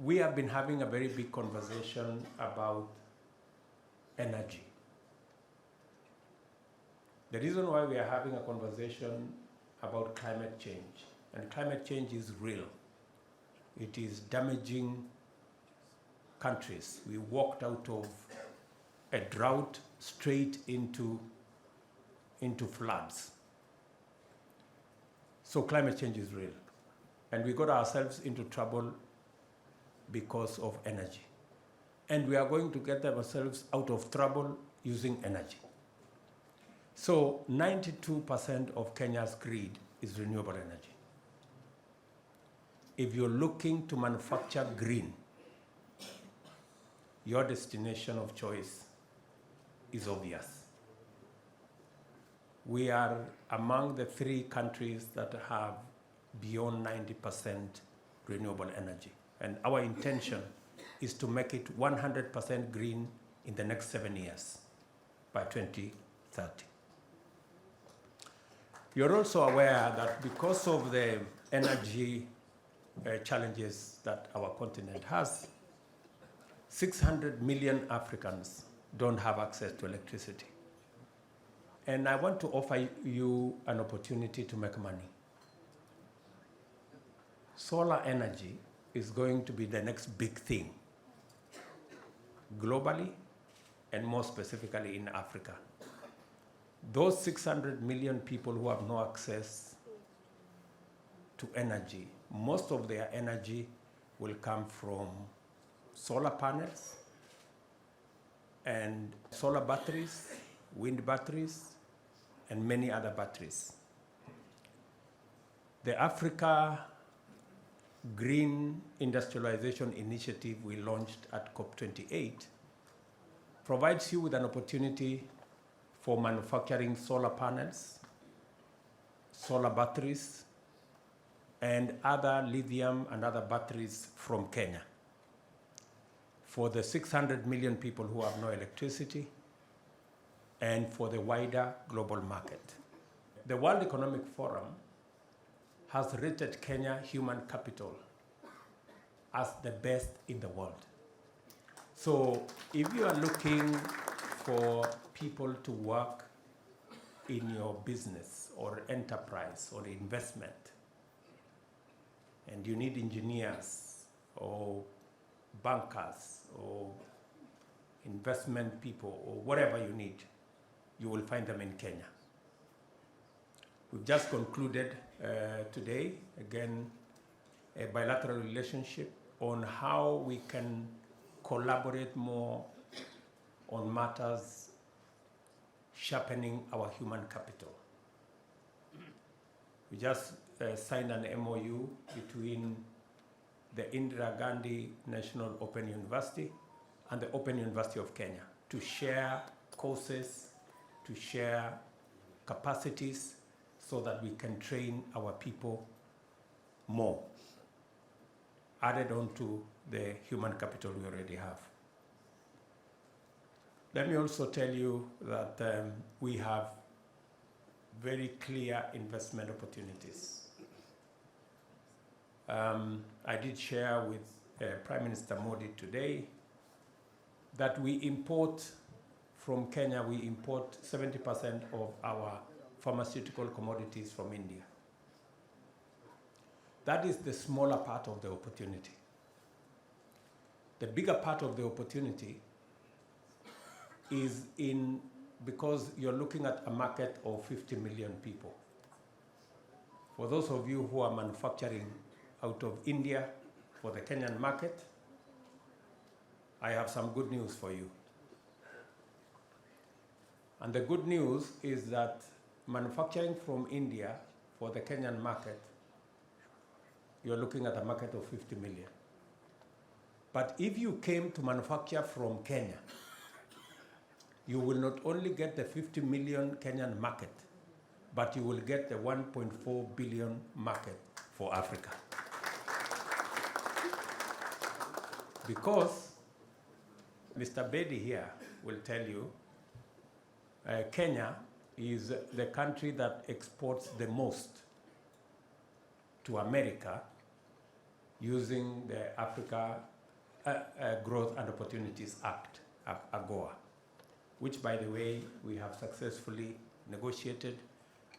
we have been having a very big conversation about energy. The reason why we are having a conversation about climate change, and climate change is real. It is damaging countries. We walked out of a drought straight into floods. So climate change is real. And we got ourselves into trouble because of energy. And we are going to get ourselves out of trouble using energy. So 92% of Kenya's grid is renewable energy. If you're looking to manufacture green, your destination of choice is obvious. We are among the 3 countries that have beyond 90% renewable energy. And our intention is to make it 100% green in the next 7 years, by 2030. You're also aware that because of the energy challenges that our continent has, 600 million Africans don't have access to electricity. And I want to offer you an opportunity to make money. Solar energy is going to be the next big thing, globally and more specifically in Africa. Those 600 million people who have no access to energy, most of their energy will come from solar panels and solar batteries, wind batteries, and many other batteries. The Africa Green Industrialization Initiative we launched at COP28 provides you with an opportunity for manufacturing solar panels, solar batteries, and other lithium and other batteries from Kenya for the 600 million people who have no electricity and for the wider global market. The World Economic Forum has rated Kenya human capital as the best in the world. So if you are looking for people to work in your business or enterprise or investment, and you need engineers or bankers or investment people or whatever you need, you will find them in Kenya. We've just concluded today, again, a bilateral relationship on how we can collaborate more on matters sharpening our human capital. We just signed an MOU between the Indira Gandhi National Open University and the Open University of Kenya to share courses, to share capacities, so that we can train our people more, added on to the human capital we already have. Let me also tell you that we have very clear investment opportunities. I did share with Prime Minister Modi today that we import from Kenya, we import 70% of our pharmaceutical commodities from India. That is the smaller part of the opportunity. The bigger part of the opportunity is because you're looking at a market of 50 million people. For those of you who are manufacturing out of India for the Kenyan market, I have some good news for you. And the good news is that manufacturing from India for the Kenyan market, you're looking at a market of 50 million. But if you came to manufacture from Kenya, you will not only get the 50 million Kenyan market, but you will get the 1.4 billion market for Africa. Because Mr. Bedi here will tell you, Kenya is the country that exports the most to America using the Africa Growth and Opportunities Act, AGOA, which, by the way, we have successfully negotiated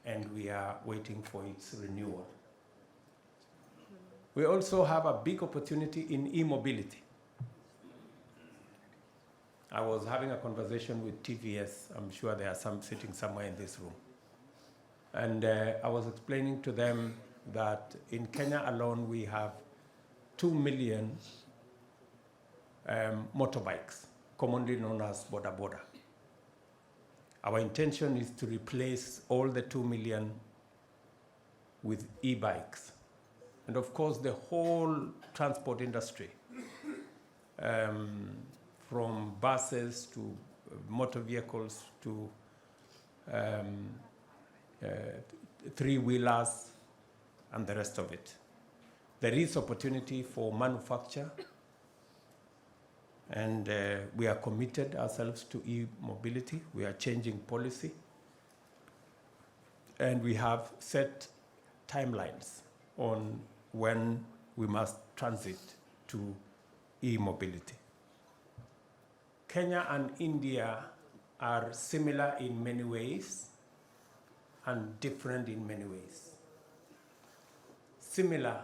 and we are waiting for its renewal. We also have a big opportunity in e-mobility. I was having a conversation with TVS. I'm sure there are some sitting somewhere in this room. And I was explaining to them that in Kenya alone, we have 2 million motorbikes, commonly known as boda boda. Our intention is to replace all the 2 million with e-bikes. And of course, the whole transport industry, from buses to motor vehicles to three-wheelers and the rest of it. There is opportunity for manufacture, and we are committed ourselves to e-mobility. We are changing policy, and we have set timelines on when we must transit to e-mobility. Kenya and India are similar in many ways and different in many ways. Similar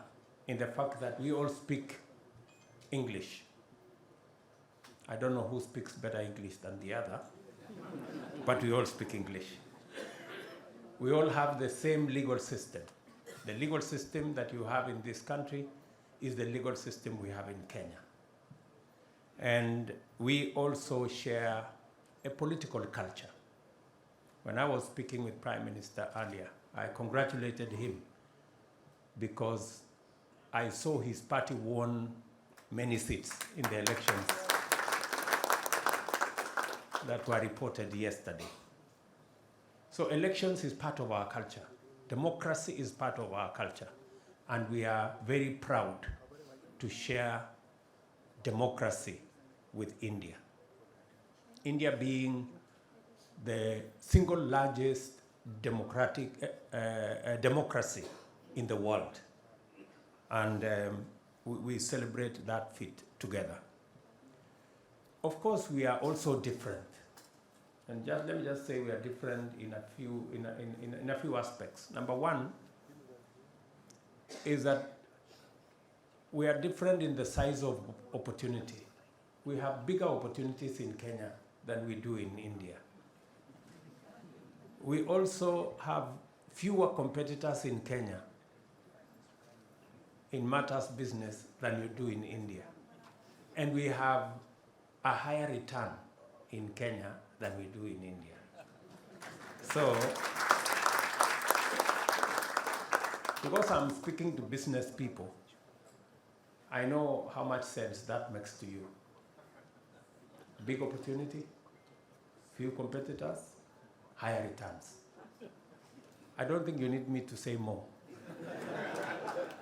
in the fact that we all speak English. I don't know who speaks better English than the other, but we all speak English. We all have the same legal system. The legal system that you have in this country is the legal system we have in Kenya. And we also share a political culture. When I was speaking with Prime Minister earlier, I congratulated him because I saw his party won many seats in the elections that were reported yesterday. So elections is part of our culture. Democracy is part of our culture. And we are very proud to share democracy with India. India being the single largest democracy in the world. And we celebrate that feat together. Of course, we are also different. And let me just say we are different in a few aspects. Number one is that we are different in the size of opportunity. We have bigger opportunities in Kenya than we do in India. We also have fewer competitors in Kenya in matters business than you do in India. And we have a higher return in Kenya than we do in India. So, because I'm speaking to business people, I know how much sense that makes to you. Big opportunity, few competitors, higher returns. I don't think you need me to say more.